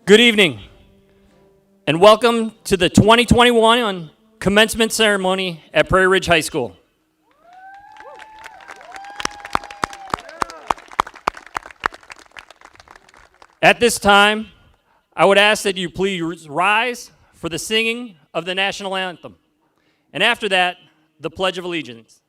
Good evening, and welcome to the 2021 commencement ceremony at Prairie Ridge High School. At this time, I would ask that you please rise for the singing of the national anthem, and after that, the Pledge of Allegiance.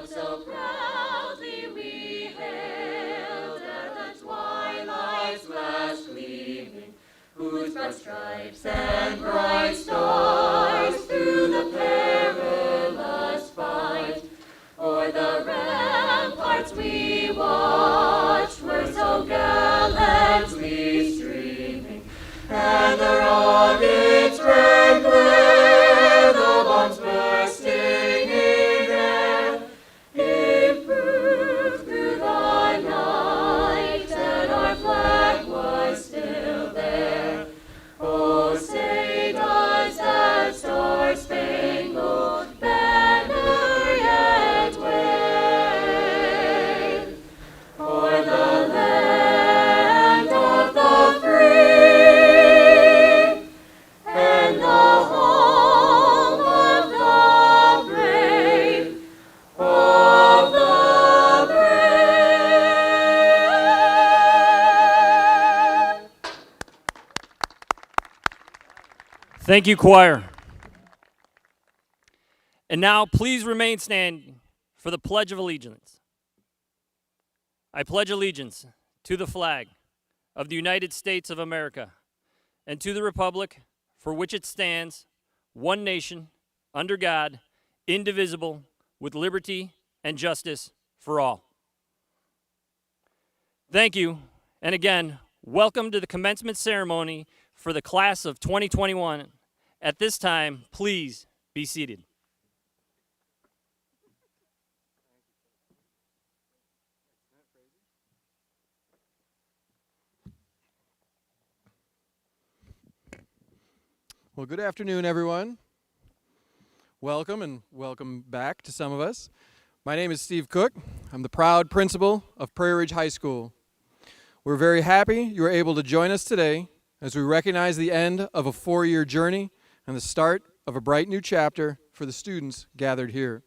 So proudly we hailed at the twilight's last gleaming, whose broad stripes and bright stars through the perilous fight, o'er the ramparts we watched were so gallantly streaming, and the rockets' red glare, the bombs bursting in air, it proved through the night that our flag was still there. Oh, say does that star-spangled banner yet wave o'er the land of the free and the home of the brave, of the brave. Thank you, choir. And now, please remain standing for the Pledge of Allegiance. I pledge allegiance to the flag of the United States of America and to the republic for which it stands, one nation, under God, indivisible, with liberty and justice for all. Thank you, and again, welcome to the commencement ceremony for the class of 2021. At this time, please be seated. Well, good afternoon, everyone. Welcome and welcome back to some of us. My name is Steve Cook. I'm the proud principal of Prairie Ridge High School. We're very happy you are able to join us today as we recognize the end of a 4-year journey and the start of a bright new chapter for the students gathered here.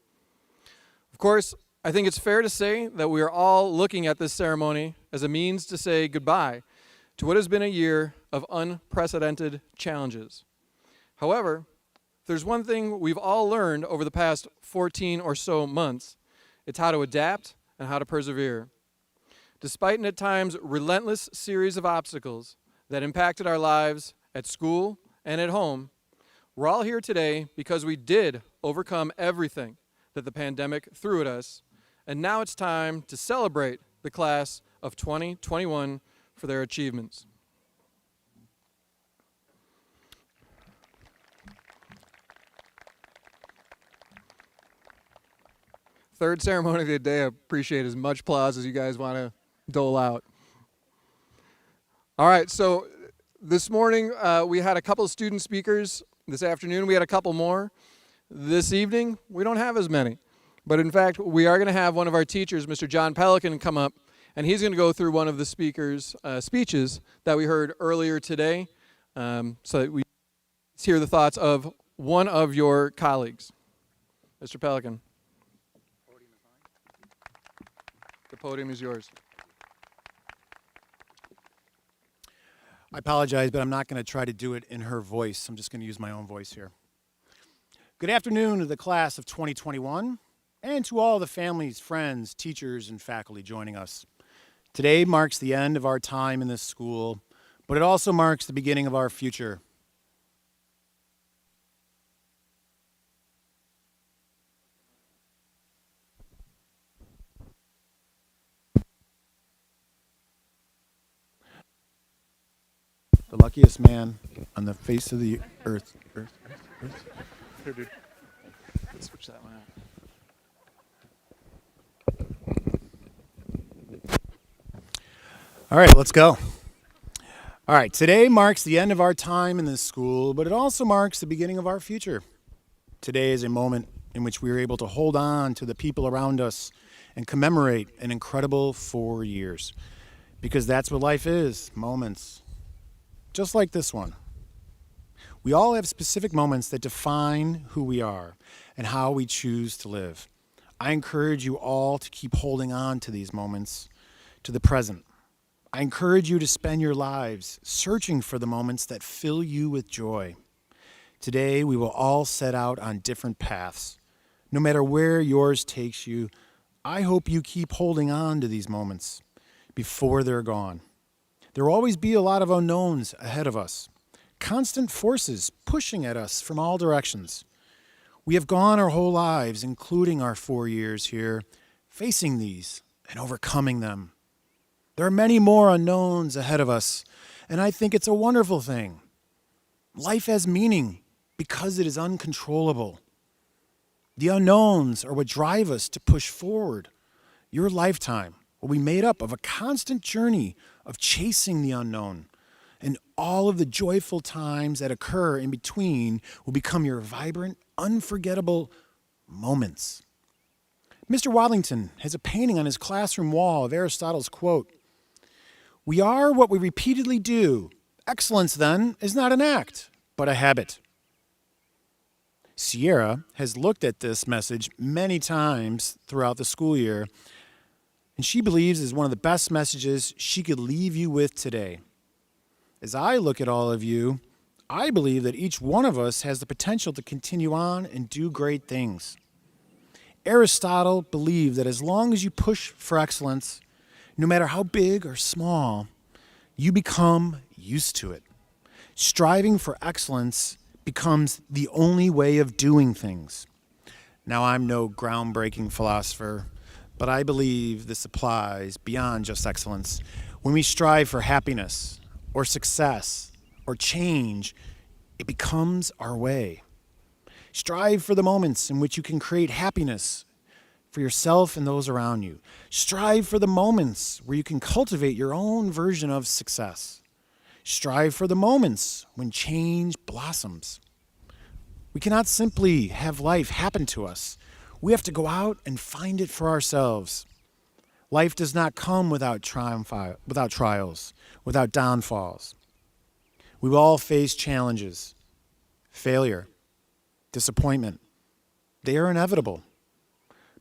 Of course, I think it's fair to say that we are all looking at this ceremony as a means to say goodbye to what has been a year of unprecedented challenges. However, if there's one thing we've all learned over the past 14 or so months, it's how to adapt and how to persevere. Despite an at times relentless series of obstacles that impacted our lives at school and at home, we're all here today because we did overcome everything that the pandemic threw at us, and now it's time to celebrate the class of 2021 for their achievements. Third ceremony of the day. I appreciate as much applause as you guys want to dole out. All right, so this morning we had a couple of student speakers. This afternoon we had a couple more. This evening we don't have as many. But in fact, we are going to have one of our teachers, Mr. John Pelican, come up, and he's going to go through one of the speakers' speeches that we heard earlier today, so that we hear the thoughts of one of your colleagues. Mr. Pelican. The podium is yours. I apologize, but I'm not going to try to do it in her voice. I'm just going to use my own voice here. Good afternoon to the class of 2021 and to all the families, friends, teachers, and faculty joining us. Today marks the end of our time in this school, but it also marks the beginning of our future. The luckiest man on the face of the earth. Here, dude. Let's switch that one out. All right, let's go. All right, today marks the end of our time in this school, but it also marks the beginning of our future. Today is a moment in which we are able to hold on to the people around us and commemorate an incredible 4 years. Because that's what life is, moments. Just like this one. We all have specific moments that define who we are and how we choose to live. I encourage you all to keep holding on to these moments, to the present. I encourage you to spend your lives searching for the moments that fill you with joy. Today, we will all set out on different paths. No matter where yours takes you, I hope you keep holding on to these moments before they're gone. There will always be a lot of unknowns ahead of us, constant forces pushing at us from all directions. We have gone our whole lives, including our 4 years here, facing these and overcoming them. There are many more unknowns ahead of us, and I think it's a wonderful thing. Life has meaning because it is uncontrollable. The unknowns are what drive us to push forward. Your lifetime will be made up of a constant journey of chasing the unknown, and all of the joyful times that occur in between will become your vibrant, unforgettable moments. Mr. Wadlington has a painting on his classroom wall of Aristotle's quote, "We are what we repeatedly do. Excellence, then, is not an act, but a habit." Sierra has looked at this message many times throughout the school year, and she believes is one of the best messages she could leave you with today. As I look at all of you, I believe that each one of us has the potential to continue on and do great things. Aristotle believed that as long as you push for excellence, no matter how big or small, you become used to it. Striving for excellence becomes the only way of doing things. Now, I'm no groundbreaking philosopher, but I believe this applies beyond just excellence. When we strive for happiness or success or change, it becomes our way. Strive for the moments in which you can create happiness for yourself and those around you. Strive for the moments where you can cultivate your own version of success. Strive for the moments when change blossoms. We cannot simply have life happen to us. We have to go out and find it for ourselves. Life does not come without trials, without downfalls. We will all face challenges, failure, disappointment. They are inevitable,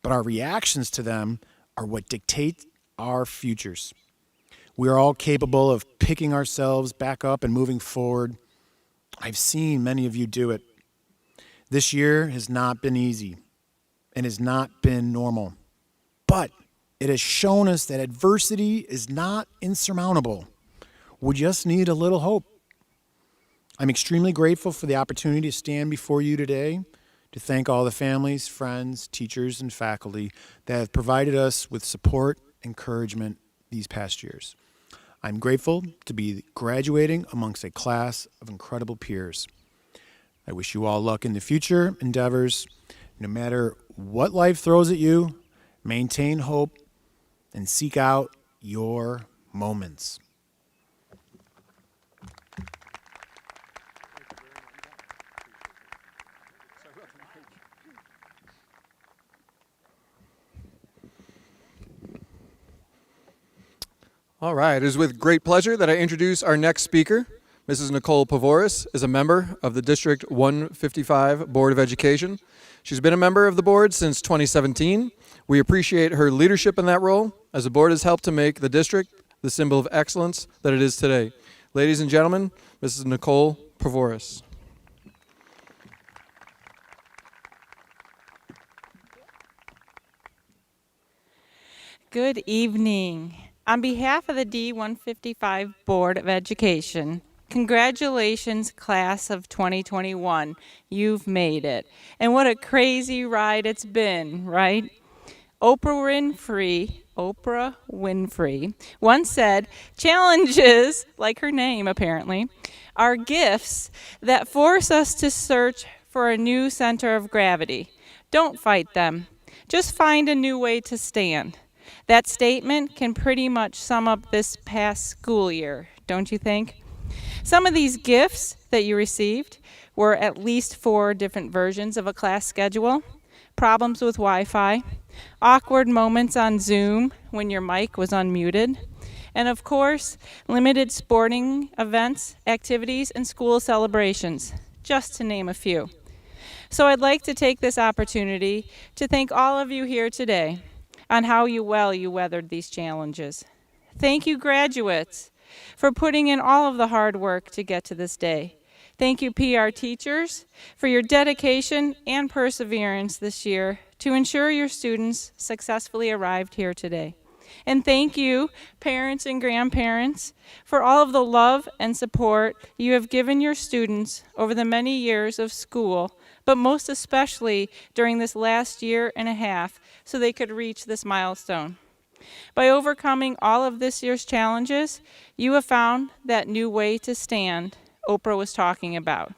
but our reactions to them are what dictate our futures. We are all capable of picking ourselves back up and moving forward. I've seen many of you do it. This year has not been easy and has not been normal, but it has shown us that adversity is not insurmountable. We just need a little hope. I'm extremely grateful for the opportunity to stand before you today to thank all the families, friends, teachers, and faculty that have provided us with support, encouragement these past years. I'm grateful to be graduating amongst a class of incredible peers. I wish you all luck in the future endeavors. No matter what life throws at you, maintain hope and seek out your moments. All right, it is with great pleasure that I introduce our next speaker. Mrs. Nicole Pavoris is a member of the District 155 Board of Education. She's been a member of the board since 2017. We appreciate her leadership in that role, as the board has helped to make the district the symbol of excellence that it is today. Ladies and gentlemen, Mrs. Nicole Pavoris. Good evening. On behalf of the D155 Board of Education, congratulations, class of 2021. You've made it. And what a crazy ride it's been, right? Oprah Winfrey once said, "Challenges, like her name apparently, are gifts that force us to search for a new center of gravity. Don't fight them. Just find a new way to stand." That statement can pretty much sum up this past school year, don't you think? Some of these gifts that you received were at least 4 different versions of a class schedule, problems with Wi-Fi, awkward moments on Zoom when your mic was unmuted, and of course, limited sporting events, activities, and school celebrations, just to name a few. So I'd like to take this opportunity to thank all of you here today on how well you weathered these challenges. Thank you, graduates, for putting in all of the hard work to get to this day. Thank you, PR teachers, for your dedication and perseverance this year to ensure your students successfully arrived here today. And thank you, parents and grandparents, for all of the love and support you have given your students over the many years of school, but most especially during this last year and a half, so they could reach this milestone. By overcoming all of this year's challenges, you have found that new way to stand Oprah was talking about.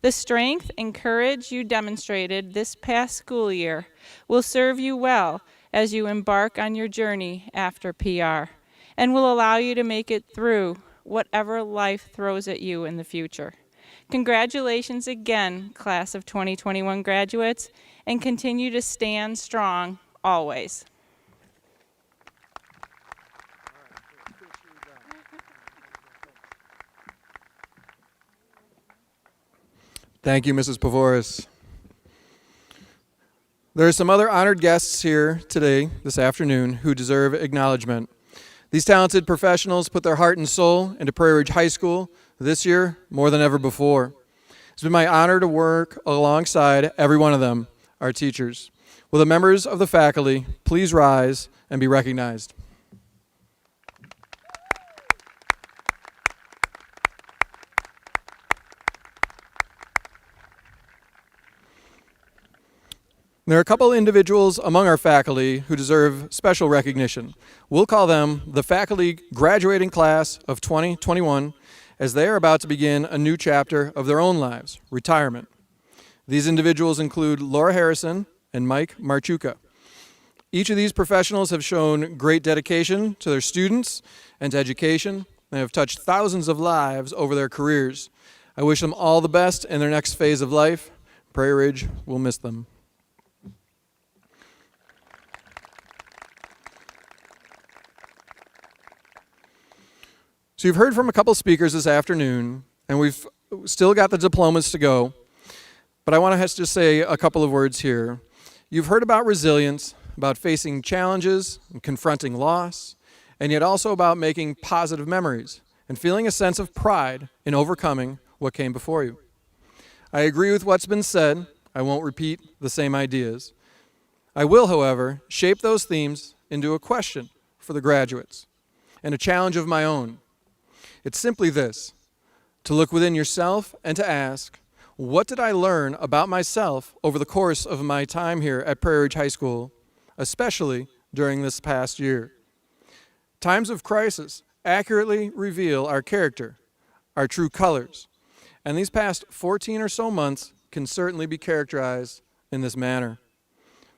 The strength and courage you demonstrated this past school year will serve you well as you embark on your journey after PR, and will allow you to make it through whatever life throws at you in the future. Congratulations again, class of 2021 graduates, and continue to stand strong always. Thank you, Mrs. Pavoris. There are some other honored guests here today, this afternoon, who deserve acknowledgement. These talented professionals put their heart and soul into Prairie Ridge High School this year more than ever before. It's been my honor to work alongside every one of them, our teachers. Will the members of the faculty please rise and be recognized? There are a couple individuals among our faculty who deserve special recognition. We'll call them the faculty graduating class of 2021, as they are about to begin a new chapter of their own lives, retirement. These individuals include Laura Harrison and Mike Marchuka. Each of these professionals have shown great dedication to their students and to education. They have touched thousands of lives over their careers. I wish them all the best in their next phase of life. Prairie Ridge will miss them. So you've heard from a couple speakers this afternoon, and we've still got the diplomas to go, but I want to just say a couple of words here. You've heard about resilience, about facing challenges and confronting loss, and yet also about making positive memories and feeling a sense of pride in overcoming what came before you. I agree with what's been said. I won't repeat the same ideas. I will, however, shape those themes into a question for the graduates and a challenge of my own. It's simply this: to look within yourself and to ask, what did I learn about myself over the course of my time here at Prairie Ridge High School, especially during this past year? Times of crisis accurately reveal our character, our true colors, and these past 14 or so months can certainly be characterized in this manner.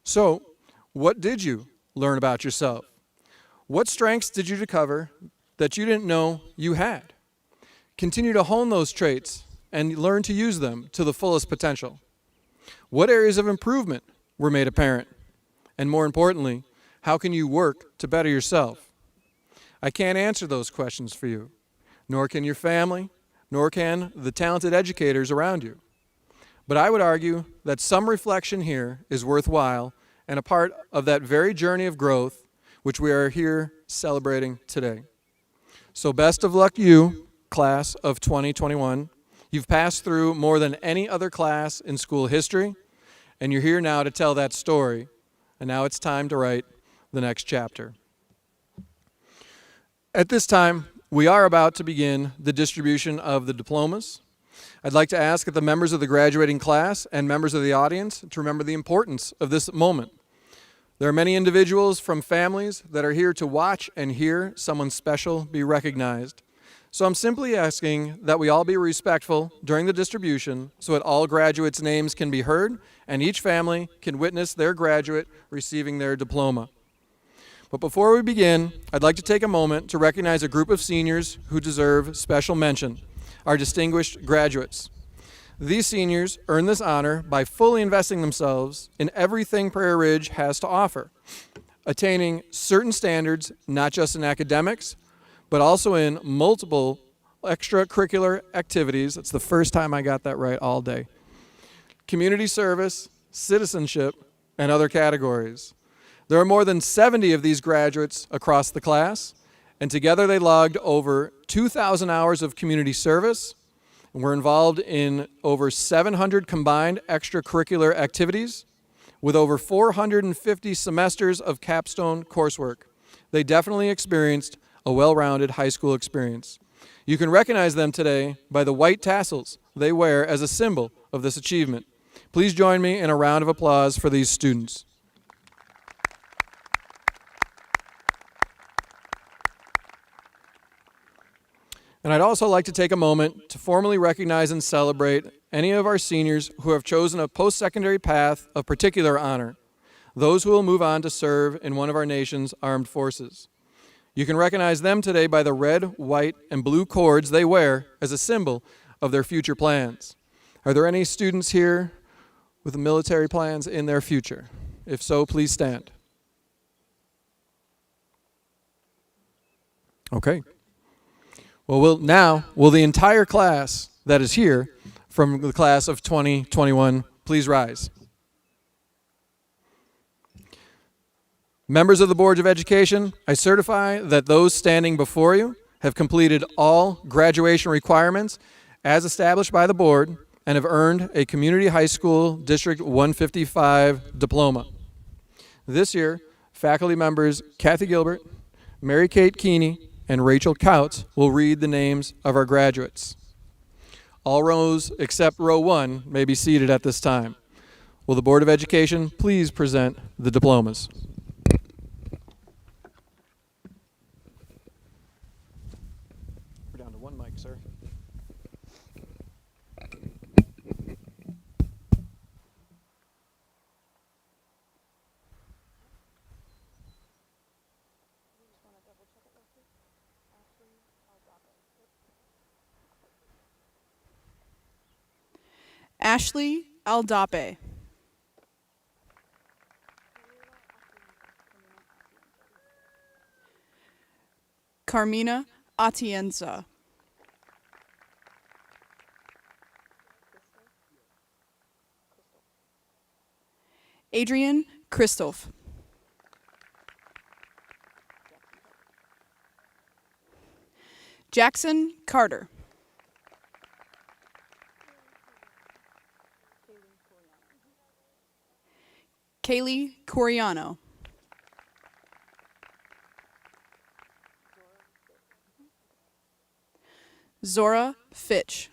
So, what did you learn about yourself? What strengths did you discover that you didn't know you had? Continue to hone those traits and learn to use them to the fullest potential. What areas of improvement were made apparent? And more importantly, how can you work to better yourself? I can't answer those questions for you, nor can your family, nor can the talented educators around you. But I would argue that some reflection here is worthwhile and a part of that very journey of growth which we are here celebrating today. So best of luck to you, class of 2021. You've passed through more than any other class in school history, and you're here now to tell that story. And now it's time to write the next chapter. At this time, we are about to begin the distribution of the diplomas. I'd like to ask that the members of the graduating class and members of the audience to remember the importance of this moment. There are many individuals from families that are here to watch and hear someone special be recognized. So I'm simply asking that we all be respectful during the distribution so that all graduates' names can be heard and each family can witness their graduate receiving their diploma. But before we begin, I'd like to take a moment to recognize a group of seniors who deserve special mention, our distinguished graduates. These seniors earn this honor by fully investing themselves in everything Prairie Ridge has to offer, attaining certain standards not just in academics, but also in multiple extracurricular activities. That's the first time I got that right all day. Community service, citizenship, and other categories. There are more than 70 of these graduates across the class, and together they logged over 2,000 hours of community service and were involved in over 700 combined extracurricular activities with over 450 semesters of capstone coursework. They definitely experienced a well-rounded high school experience. You can recognize them today by the white tassels they wear as a symbol of this achievement. Please join me in a round of applause for these students. And I'd also like to take a moment to formally recognize and celebrate any of our seniors who have chosen a post-secondary path of particular honor, those who will move on to serve in one of our nation's armed forces. You can recognize them today by the red, white, and blue cords they wear as a symbol of their future plans. Are there any students here with military plans in their future? If so, please stand. Okay. Well, will the entire class that is here from the class of 2021 please rise? Members of the Board of Education, I certify that those standing before you have completed all graduation requirements as established by the board and have earned a Community High School District 155 diploma. This year, faculty members Kathy Gilbert, Mary Kate Keeney, and Rachel Couts will read the names of our graduates. All rows except row 1 may be seated at this time. Will the Board of Education please present the diplomas? We're down to one mic, sir. Ashley Aldape. Carmina Atienza. Adrian Christoph. Jackson Carter. Kaylee Coriano. Zora Fitch.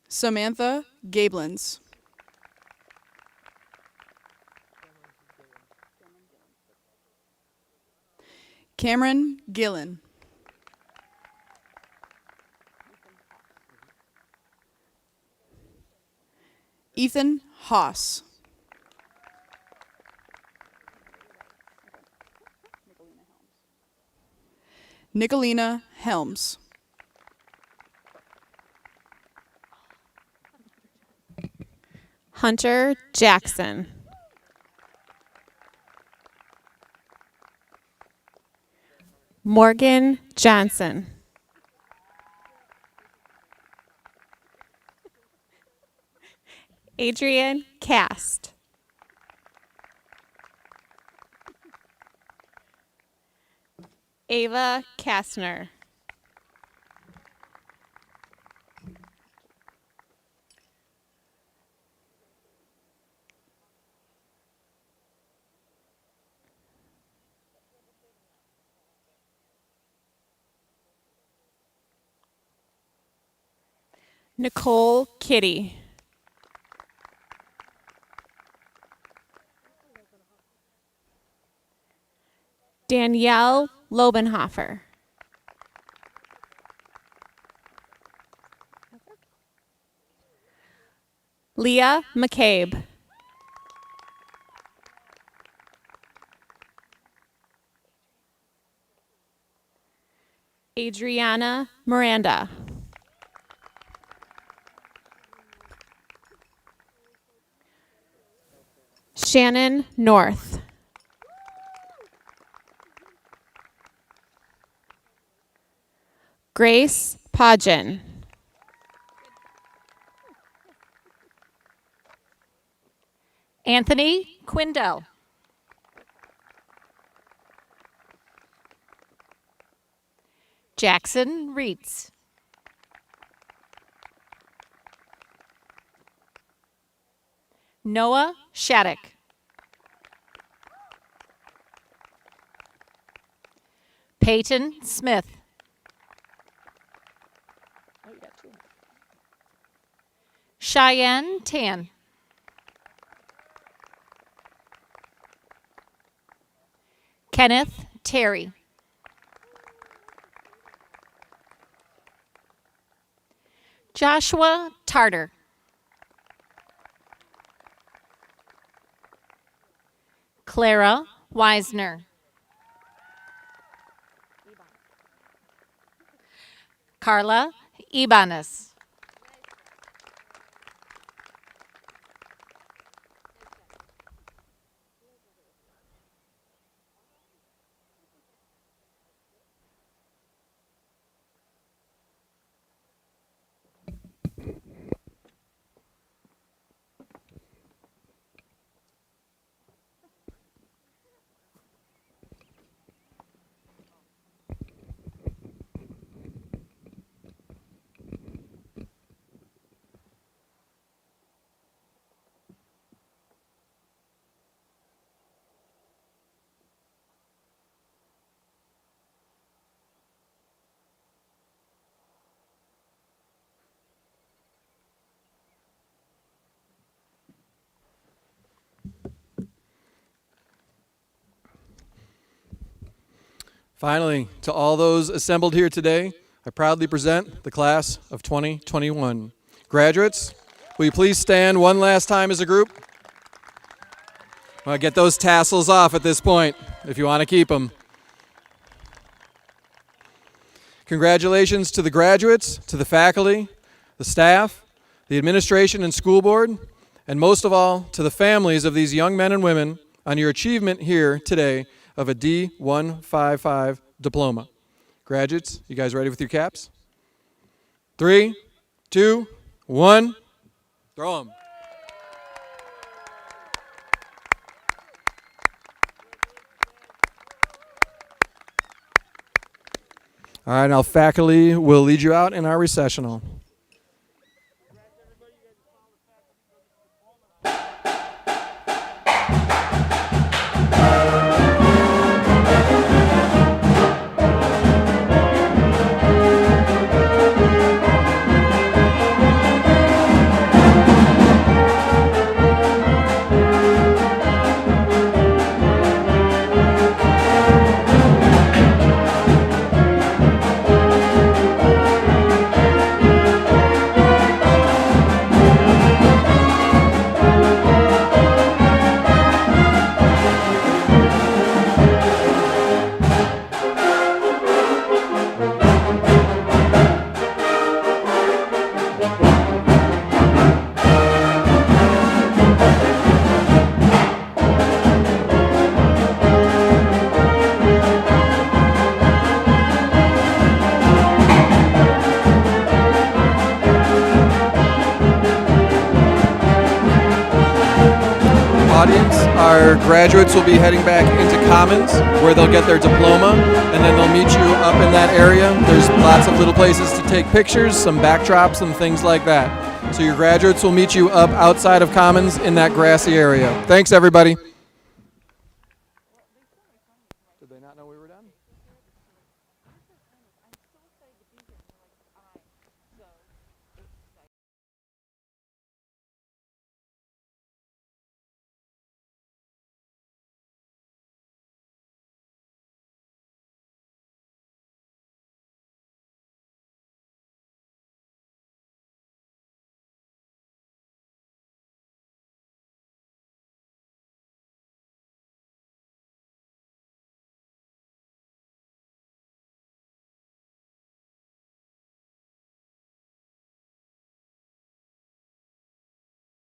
Samantha Gablins. Cameron Gillen. Ethan Haas. Nicolina Helms. Hunter Jackson. Morgan Johnson. Adrian Cast. Ava Kastner. Nicole Kitty. Danielle Lobenhofer. Leah McCabe. Adriana Miranda. Shannon North. Grace Podgen. Anthony Quindell. Jackson Reitz. Noah Shattuck. Peyton Smith. Cheyenne Tan. Kenneth Terry. Joshua Tarter. Clara Weisner. Carla Ibanez. Finally, to all those assembled here today, I proudly present the class of 2021. Graduates, will you please stand one last time as a group? Well, get those tassels off at this point if you want to keep them. Congratulations to the graduates, to the faculty, the staff, the administration and school board, and most of all, to the families of these young men and women on your achievement here today of a D155 diploma. Graduates, you guys ready with your caps? 3, 2, 1, throw them. All right, now faculty will lead you out in our recessional. Audience, our graduates will be heading back into Commons where they'll get their diploma, and then they'll meet you up in that area. There's lots of little places to take pictures, some backdrops and things like that. So your graduates will meet you up outside of Commons in that grassy area. Thanks, everybody.